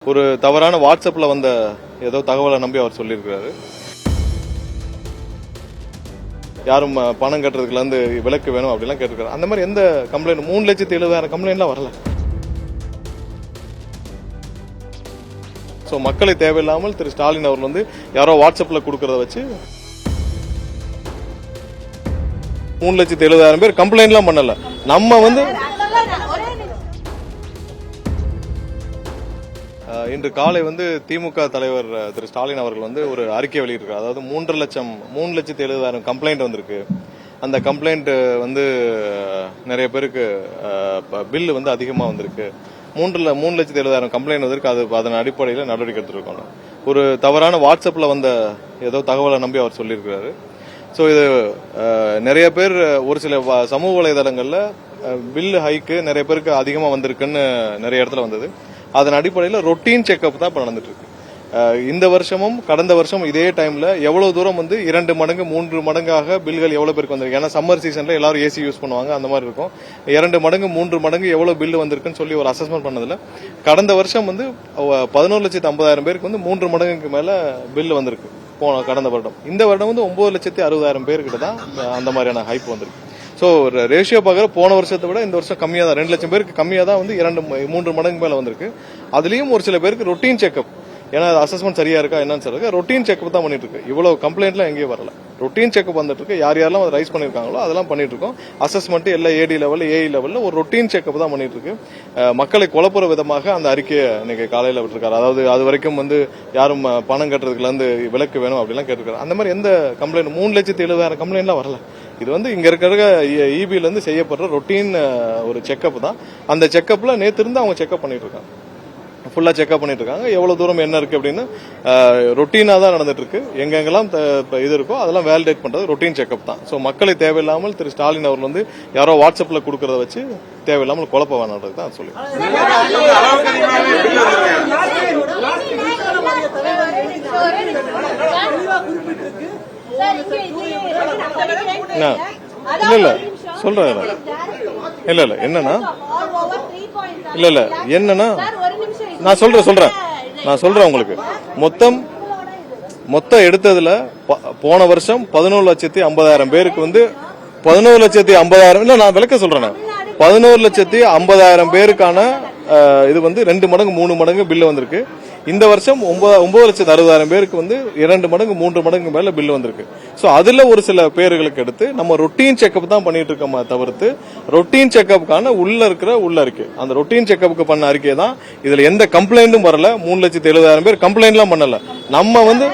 ஒரு தவறான வாட்ஸ்அப்ல வந்த ஏதோ தகவலை நம்பி அவர் சொல்லியிருக்கிறாரு. யாரும் பணம் கட்டுறதுக்குல இருந்து விலக்கு வேணும் அப்படிலாம் கேட்டிருக்காரு. அந்த மாதிரி எந்த கம்ப்ளைண்ட் 3,70,000 கம்ப்ளைண்ட்லாம் வரல. ஸோ மக்களை தேவையில்லாமல் திரு ஸ்டாலின் அவர்கள் வந்து யாரோ வாட்ஸ்அப்ல கொடுக்கறத வச்சு 3,70,000 பேர் கம்ப்ளைண்ட்லாம் பண்ணல. நம்ம வந்து இன்று காலை வந்து திமுக தலைவர் திரு ஸ்டாலின் அவர்கள் வந்து ஒரு அறிக்கை வெளியிட்டிருக்கார். அதாவது 3,70,000 கம்ப்ளைண்ட் வந்திருக்கு. அந்த கம்ப்ளைண்ட் வந்து நிறைய பேருக்கு பில்லு வந்து அதிகமா வந்திருக்கு. 3,70,000 கம்ப்ளைண்ட் வந்திருக்கு. அதன் அடிப்படையில் நடவடிக்கை எடுத்திருக்கோம். ஒரு தவறான வாட்ஸ்அப்ல வந்த ஏதோ தகவலை நம்பி அவர் சொல்லியிருக்கிறாரு. ஸோ இது நிறைய பேர் ஒரு சில சமூக வலைதளங்கள்ல பில்லு ஹைக்கு நிறைய பேருக்கு அதிகமா வந்திருக்குன்னு நிறைய இடத்துல வந்தது. அதன் அடிப்படையில் ரொட்டீன் செக்அப் தான் இப்ப நடந்துட்டு இருக்கு. இந்த வருஷமும் கடந்த வருஷம் இதே டைம்ல எவ்வளவு தூரம் வந்து 2 மடங்கு 3 மடங்காக பில்கள் எவ்வளவு பேருக்கு வந்திருக்கு. ஏன்னா சம்மர் சீசன்ல எல்லாரும் ஏசி யூஸ் பண்ணுவாங்க, அந்த மாதிரி இருக்கும். 2 மடங்கு 3 மடங்கு எவ்வளவு பில்லு வந்திருக்குன்னு சொல்லி ஒரு அசஸ்மெண்ட் பண்ணதுல கடந்த வருஷம் வந்து 11,50,000 பேருக்கு வந்து 3 மடங்குக்கு மேல பில்லு வந்திருக்கு கடந்த வருடம். இந்த வருடம் வந்து 9,60,000 பேர்கிட்ட தான் அந்த மாதிரியான ஹைப் வந்திருக்கு. ஸோ ரேஷியோ பார்க்குற போன வருஷத்தை விட இந்த வருஷம் கம்மியாக தான் 2 லட்சம் பேருக்கு கம்மியாக தான் வந்து 2-3 மடங்கு மேல வந்திருக்கு. அதுலயும் ஒரு சில பேருக்கு ரொட்டீன் செக்அப், ஏன்னா அசஸ்மெண்ட் சரியா இருக்கா என்னன்னு சொல்லுங்க, ரொட்டீன் செக்அப் தான் பண்ணிட்டு இருக்கு. இவ்வளவு கம்ப்ளைண்ட்லாம் எங்கேயும் வரல. ரொட்டீன் செக்அப் வந்துட்டு இருக்கு. யார் யாரெல்லாம் ரைஸ் பண்ணிருக்காங்களோ அதெல்லாம் பண்ணிட்டு இருக்கோம். அசஸ்மெண்ட் எல்லாம் ஏடி லெவல் ஏஇ லெவல்ல ஒரு ரொட்டீன் செக்அப் தான் பண்ணிட்டு இருக்கு. மக்களை குழப்புற விதமாக அந்த அறிக்கையை இன்னைக்கு காலையில விட்டுருக்காரு. அதாவது அது வரைக்கும் வந்து யாரும் பணம் கட்டுறதுக்குல இருந்து விலக்கு வேணும் அப்படிலாம் கேட்டிருக்காரு. அந்த மாதிரி எந்த கம்ப்ளைண்ட் 3,70,000 கம்ப்ளைண்ட்லாம் வரல. இது வந்து இங்க இருக்கிற இபில இருந்து செய்யப்படுற ரொட்டீன் ஒரு செக்அப் தான். அந்த செக்அப்ல நேத்து இருந்து அவங்க செக்அப் பண்ணிட்டு இருக்காங்க. ஃபுல்லா செக்அப் பண்ணிட்டு இருக்காங்க. எவ்வளவு தூரம் என்ன இருக்கு அப்படின்னு ரொட்டீனா தான் நடந்துட்டு இருக்கு. எங்கெங்கெல்லாம் இது இருக்கோ அதெல்லாம் வேலிடேட் பண்றது ரொட்டீன் செக்அப் தான். ஸோ மக்களை தேவையில்லாமல் திரு ஸ்டாலின் அவர்கள் வந்து யாரோ வாட்ஸ்அப்ல கொடுக்கறத வச்சு தேவையில்லாமல் குழப்ப வேணான்றது தான் சொல்லி. இல்ல சொல்றேன். இல்ல என்னன்னா இல்ல என்னன்னா நான் சொல்றேன் உங்களுக்கு மொத்தம் எடுத்ததுல போன வருஷம் 11,50,000 பேருக்கு வந்து 11,50,000 இல்ல நான் விளக்க சொல்றேன். 11,50,000 பேருக்கான இது வந்து 2 மடங்கு 3 மடங்கு பில்லு வந்திருக்கு. இந்த வருஷம் 9,60,000 பேருக்கு வந்து 2 மடங்கு 3 மடங்கு மேல பில்லு வந்திருக்கு. சோ அதுல ஒரு சில பேர்களுக்கு எடுத்து நம்ம ரொட்டீன் செக்அப் தான் பண்ணிட்டு இருக்கோமா தவிர்த்து ரொட்டீன் செக்அப்கான உள்ள இருக்கு. அந்த ரொட்டீன் செக்அப்புக்கு பண்ண அறிக்கை தான். இதுல எந்த கம்ப்ளைண்டும் வரல. 3,70,000 பேர் கம்ப்ளைண்ட்லாம் பண்ணல. நம்ம வந்து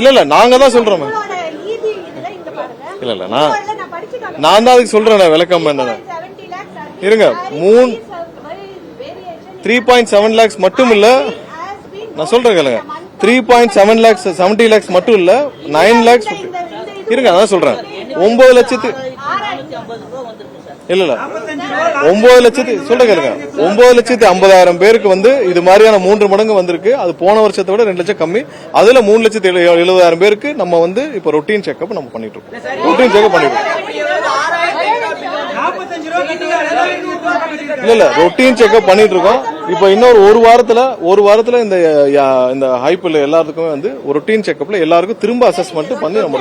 இல்ல நாங்க தான் சொல்றோம். இல்ல நான் தான் அதுக்கு சொல்றேன் விளக்கம் என்ன இருங்க. 3.7 lakhs மட்டும் இல்ல, நான் சொல்றேன் கேளுங்க. 3.7 lakhs 70 lakhs மட்டும் இல்ல, 9 lakhs இருங்க. அதான் சொல்றேன் 9 லட்சத்து இல்ல 9 லட்சத்து சொல்றேன் கேளுங்க. 9,50,000 பேருக்கு வந்து இது மாதிரியான 3 மடங்கு வந்திருக்கு. அது போன வருஷத்தை விட 2 லட்சம் கம்மி. அதுல 3,70,000 பேருக்கு நம்ம வந்து இப்ப ரொட்டீன் செக்அப் நம்ம பண்ணிட்டு இருக்கோம். ரொட்டீன் செக்அப் பண்ணிட்டு இருக்கோம். இல்ல ரொட்டீன் செக்அப் பண்ணிட்டு இருக்கோம். இப்ப இன்னொரு ஒரு வாரத்துல இந்த ஹைப்ல எல்லாத்துக்குமே வந்து ரொட்டீன் செக்அப்ல எல்லாருக்கும் திரும்ப அசஸ்மெண்ட் பண்ணி நம்ம